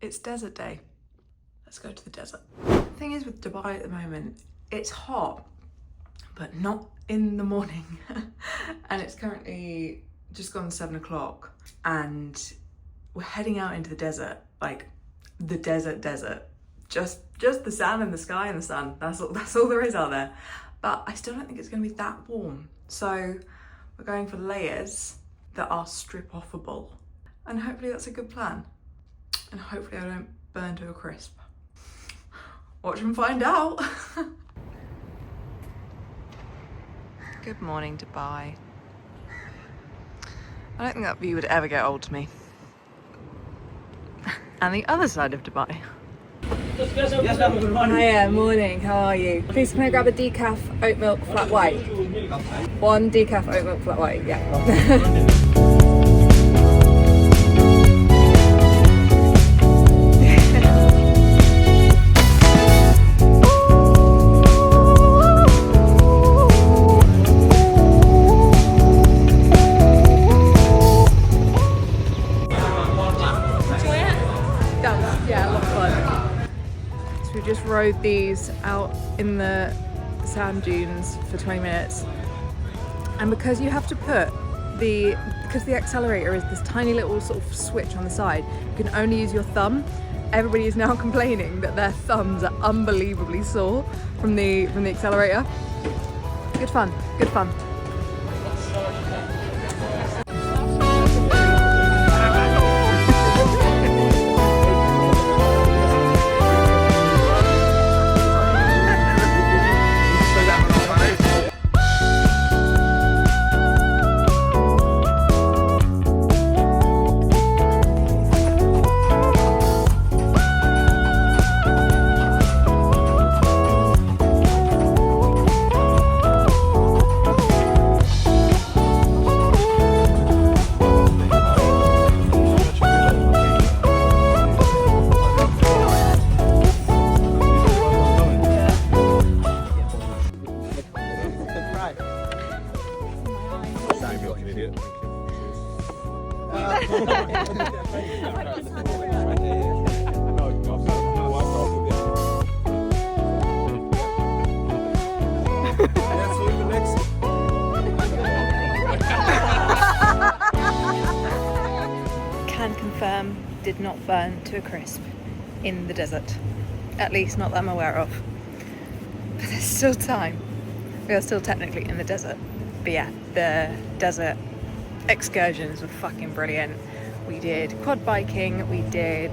It's desert day. Let's go to the desert. The thing is with Dubai at the moment, it's hot, but not in the morning. And it's currently just gone 7 o'clock and we're heading out into the desert, like the desert. Just the sand and the sky and the sun. That's all there is out there. But I still don't think it's gonna be that warm. So we're going for layers that are strip offable. And hopefully that's a good plan. And hopefully I don't burn to a crisp. Watch and find out. Good morning, Dubai. I don't think that view would ever get old to me. And the other side of Dubai. Hiya, morning, how are you? Please can I grab a decaf oat milk flat white? One decaf oat milk flat white, yeah. Just rode these out in the sand dunes for 20 minutes, and because you have to put because the accelerator is this tiny little sort of switch on the side, you can only use your thumb. Everybody is now complaining that their thumbs are unbelievably sore from the accelerator. Good fun. Can confirm, did not burn to a crisp in the desert. At least not that I'm aware of. But there's still time. We are still technically in the desert. But yeah, the desert excursions were fucking brilliant. We did quad biking, we did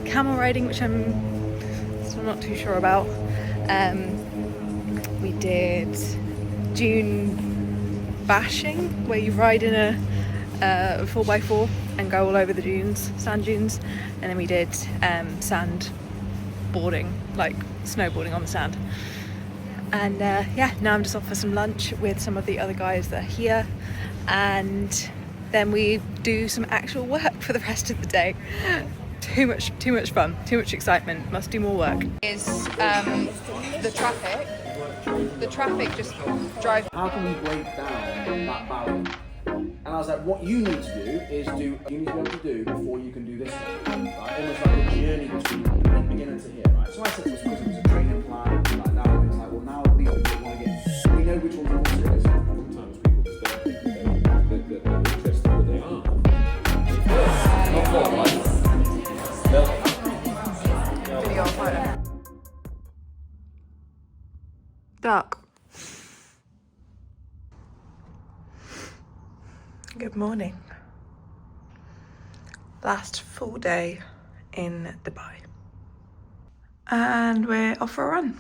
camel riding, which I'm still not too sure about. We did dune bashing, where you ride in a 4x4 and go all over the dunes, sand dunes. And then we did sand boarding, like snowboarding on the sand. And yeah, now I'm just off for some lunch with some of the other guys that are here, and then we do some actual work for the rest of the day. Too much fun, too much excitement, must do more work. Is the traffic just drives. How can we break down that barrier? And I was like, what you need to do is you need to be able to do before you can do this, right? Almost like a journey between beginner to here, right? So I said to us, it was a training plan, like now it's like, well, now these people want to get, we know which ones are serious. Sometimes people just don't think they're interested, but they are. Not quite right. Video or photo? Dark. Good morning. Last full day in Dubai. And we're off for a run.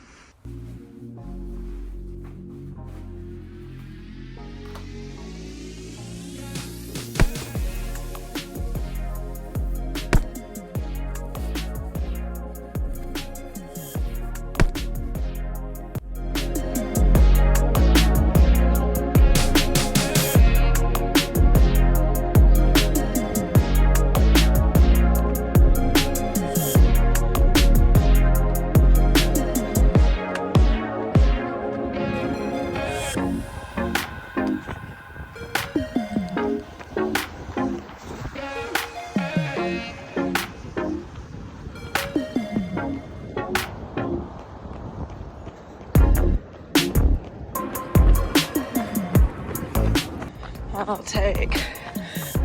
I'll take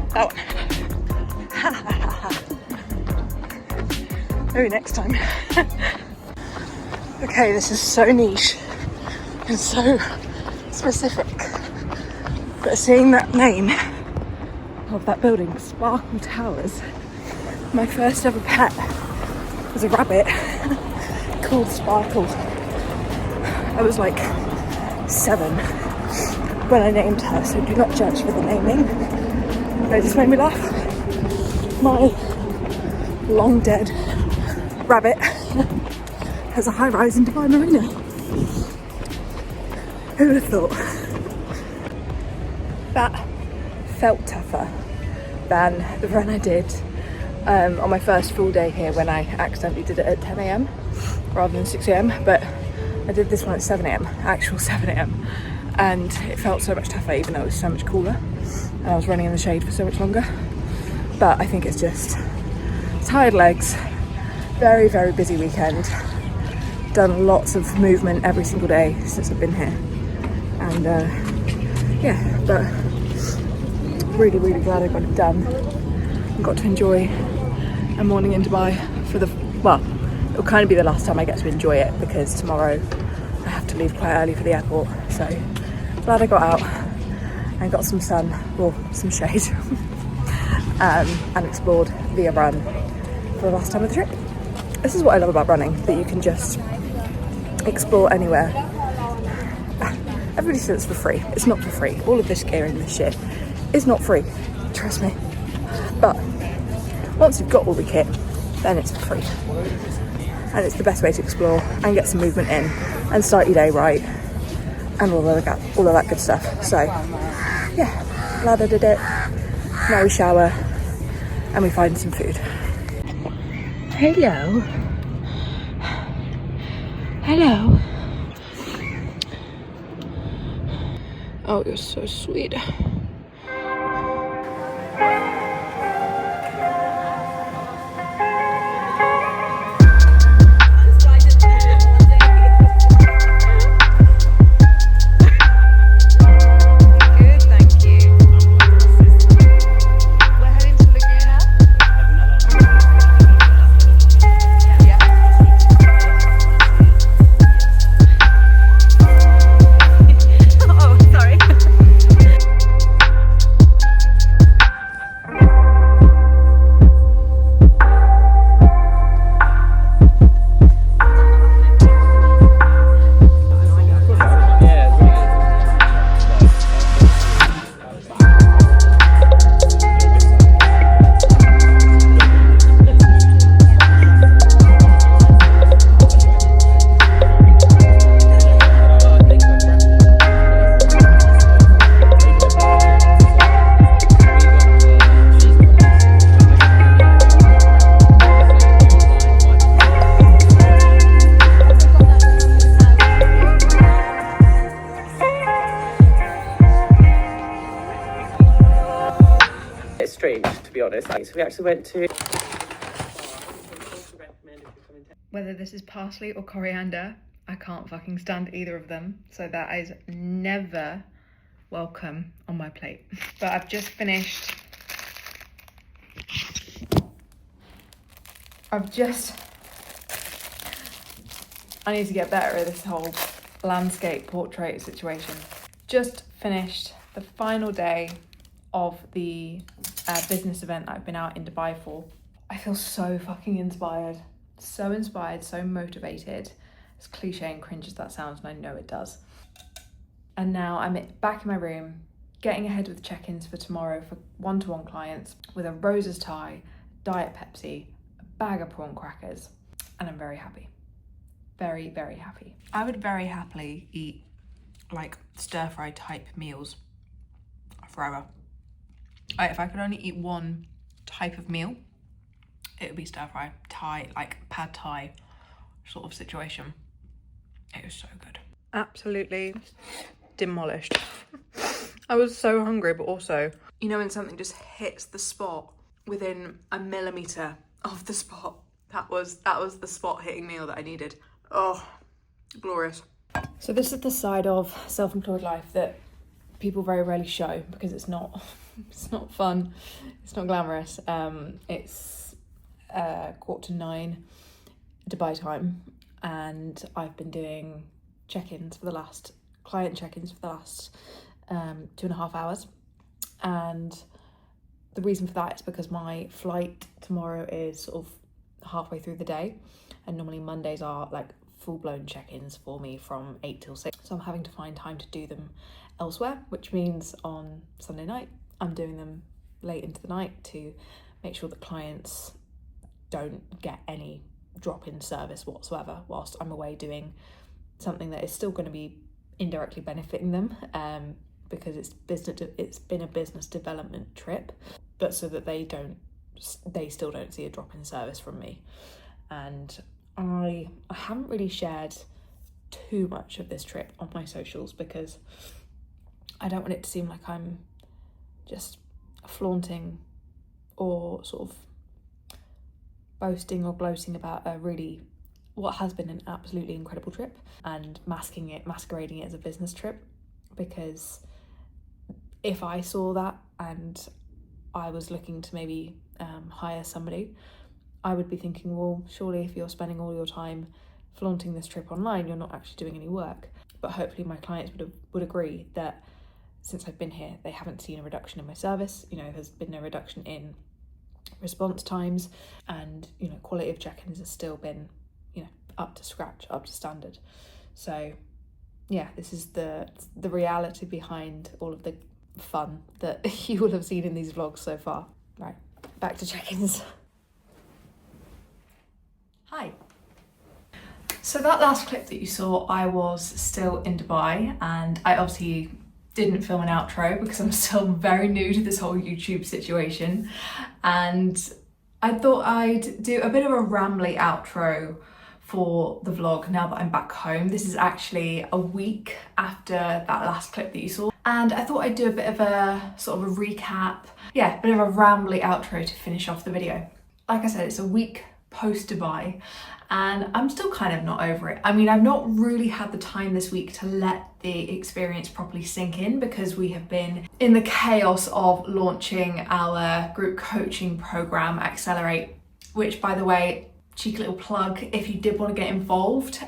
that one. Maybe next time. Okay, this is so niche and so specific, but seeing that name of that building, Sparkle Towers, my first ever pet was a rabbit called Sparkle. I was like 7 when I named her, so do not judge for the naming. It just made me laugh. My long dead rabbit has a high rise in Dubai Marina. Who would have thought? That felt tougher than the run I did on my first full day here when I accidentally did it at 10 a.m. rather than 6 a.m. But I did this one at 7 a.m, actual 7 a.m. And it felt so much tougher even though it was so much cooler. And I was running in the shade for so much longer. But I think it's just tired legs, very, very busy weekend. Done lots of movement every single day since I've been here. And yeah, but really, really glad I got it done. And got to enjoy a morning in Dubai for the, well, it'll kind of be the last time I get to enjoy it because tomorrow I have to leave quite early for the airport. So glad I got out and got some sun, or some shade, and explored via run for the last time of the trip. This is what I love about running, that you can just explore anywhere. Everybody says it's for free. It's not for free. All of this gear and this shit is not free, trust me. But once you've got all the kit, then it's for free. And it's the best way to explore and get some movement in and start your day right and all of that good stuff. So yeah, glad I did it. Now we shower and we find some food. Hello. Hello. Oh, you're so sweet. Strange, to be honest. So we actually went to... Whether this is parsley or coriander, I can't fucking stand either of them. So that is never welcome on my plate. But I've just finished. I need to get better at this whole landscape portrait situation. Just finished the final day of the business event that I've been out in Dubai for. I feel so fucking inspired, so motivated. As cliche and cringe as that sounds, and I know it does. And now I'm back in my room, getting ahead with check-ins for tomorrow for one-to-one clients with a Rose's tie, Diet Pepsi, a bag of prawn crackers, and I'm very happy. Very, very happy. I would very happily eat like stir-fry type meals forever. If I could only eat one type of meal, it would be stir-fry, Thai, like pad Thai sort of situation. It was so good. Absolutely demolished. I was so hungry, but also, you know when something just hits the spot within a millimetre of the spot? That was the spot hitting meal that I needed. Oh, glorious. So this is the side of self-employed life that people very rarely show because it's not fun, it's not glamorous. It's 9:15 Dubai time, and I've been doing client check-ins for the last 2.5 hours, and the reason for that is because my flight tomorrow is sort of halfway through the day, and normally Mondays are like full-blown check-ins for me from 8 till 6, so I'm having to find time to do them elsewhere, which means on Sunday night I'm doing them late into the night to make sure that clients don't get any drop-in service whatsoever whilst I'm away doing something that is still going to be indirectly benefiting them, because it's been a business development trip, but so that they still don't see a drop-in service from me. And I haven't really shared too much of this trip on my socials because I don't want it to seem like I'm just flaunting or sort of boasting or gloating about what has been an absolutely incredible trip and masquerading it as a business trip, because if I saw that and I was looking to maybe hire somebody, I would be thinking, well, surely if you're spending all your time flaunting this trip online, you're not actually doing any work. But hopefully my clients would agree that since I've been here, they haven't seen a reduction in my service. There's been no reduction in response times, and quality of check-ins has still been up to scratch, up to standard. So yeah, this is the reality behind all of the fun that you will have seen in these vlogs so far. Right, back to check-ins. Hi. So that last clip that you saw, I was still in Dubai, and I obviously didn't film an outro because I'm still very new to this whole YouTube situation, and I thought I'd do a bit of a rambly outro for the vlog now that I'm back home. This is actually a week after that last clip that you saw, and I thought I'd do a bit of a sort of a recap, a bit of a rambly outro to finish off the video. Like I said, it's a week post Dubai, and I'm still kind of not over it. I mean, I've not really had the time this week to let the experience properly sink in because we have been in the chaos of launching our group coaching program, Accelerate, which, by the way, cheeky little plug, if you did want to get involved,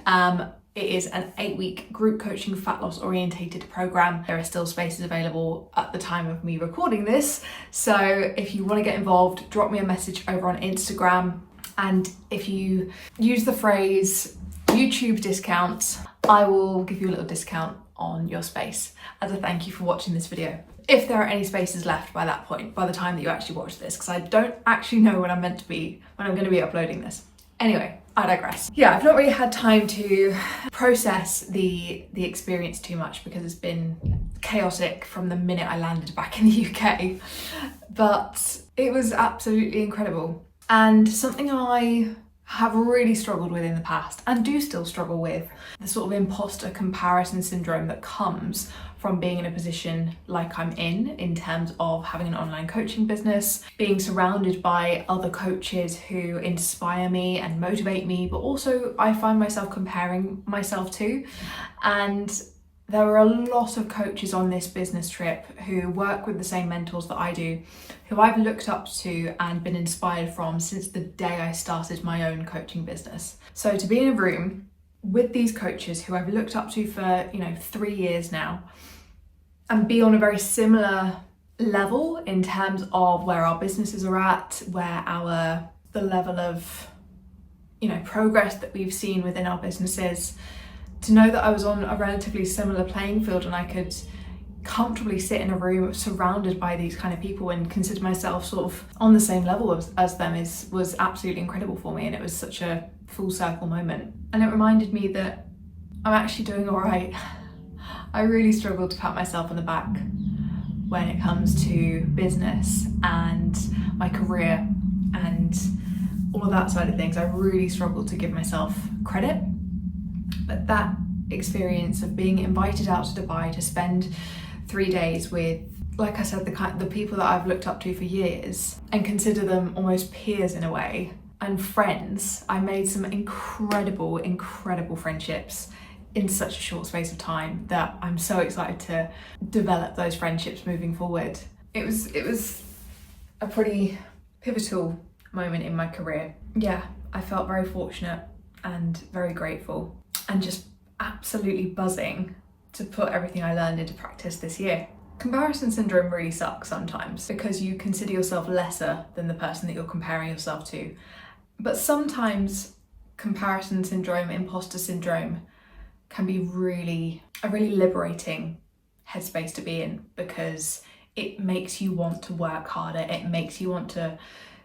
it is an 8-week group coaching fat loss orientated program. There are still spaces available at the time of me recording this, so if you want to get involved, drop me a message over on Instagram. And if you use the phrase YouTube discounts, I will give you a little discount on your space as a thank you for watching this video. If there are any spaces left by that point, by the time that you actually watch this, because I don't actually know when I'm going to be uploading this. Anyway, I digress. Yeah, I've not really had time to process the experience too much because it's been chaotic from the minute I landed back in the UK, but it was absolutely incredible. And something I have really struggled with in the past, and do still struggle with, the sort of imposter comparison syndrome that comes from being in a position like I'm in terms of having an online coaching business, being surrounded by other coaches who inspire me and motivate me, but also I find myself comparing myself to. And there are a lot of coaches on this business trip who work with the same mentors that I do, who I've looked up to and been inspired from since the day I started my own coaching business. So to be in a room with these coaches who I've looked up to for 3 years now, and be on a very similar level in terms of where our businesses are at, where the level of progress that we've seen within our businesses, to know that I was on a relatively similar playing field and I could comfortably sit in a room surrounded by these kind of people and consider myself sort of on the same level as them was absolutely incredible for me, and it was such a full circle moment. And it reminded me that I'm actually doing all right. I really struggle to pat myself on the back when it comes to business and my career and all of that side of things. I really struggle to give myself credit. But that experience of being invited out to Dubai to spend 3 days with, like I said, the people that I've looked up to for years and consider them almost peers in a way, and friends. I made some incredible friendships in such a short space of time that I'm so excited to develop those friendships moving forward. It was a pretty pivotal moment in my career. Yeah, I felt very fortunate and very grateful and just absolutely buzzing to put everything I learned into practice this year. Comparison syndrome really sucks sometimes because you consider yourself lesser than the person that you're comparing yourself to. But sometimes comparison syndrome, imposter syndrome can be a really liberating headspace to be in, because it makes you want to work harder, it makes you want to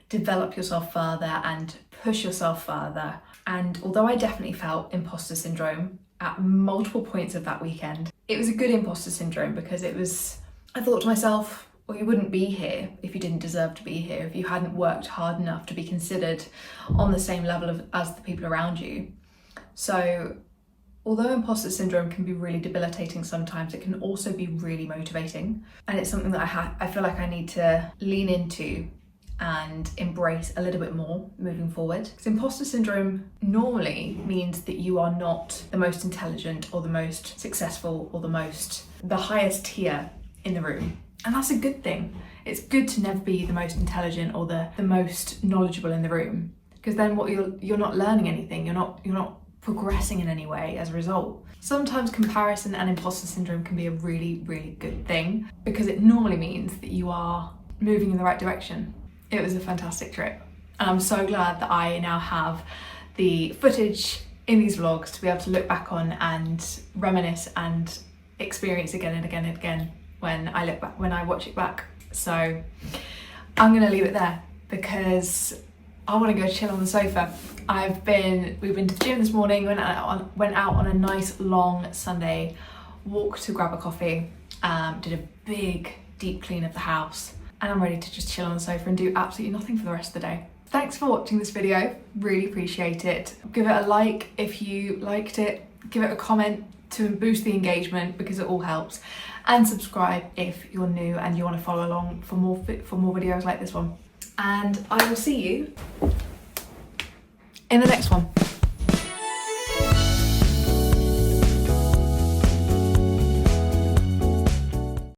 develop yourself further and push yourself further. And although I definitely felt imposter syndrome at multiple points of that weekend, it was a good imposter syndrome because I thought to myself, well, you wouldn't be here if you didn't deserve to be here, if you hadn't worked hard enough to be considered on the same level as the people around you. So although imposter syndrome can be really debilitating sometimes, it can also be really motivating. And it's something that I feel like I need to lean into and embrace a little bit more moving forward. Because imposter syndrome normally means that you are not the most intelligent or the most successful or the highest tier in the room. And that's a good thing. It's good to never be the most intelligent or the most knowledgeable in the room, because then you're not learning anything, you're not progressing in any way as a result. Sometimes comparison and imposter syndrome can be a really, really good thing because it normally means that you are moving in the right direction. It was a fantastic trip, and I'm so glad that I now have the footage in these vlogs to be able to look back on and reminisce and experience again and again and again when I watch it back. So I'm gonna leave it there because I want to go chill on the sofa. We've been to the gym this morning, went out on a nice long Sunday walk to grab a coffee, did a big deep clean of the house, and I'm ready to just chill on the sofa and do absolutely nothing for the rest of the day. Thanks for watching this video, really appreciate it. Give it a like if you liked it, give it a comment to boost the engagement because it all helps, and subscribe if you're new and you want to follow along for more videos like this one. And I will see you in the next one.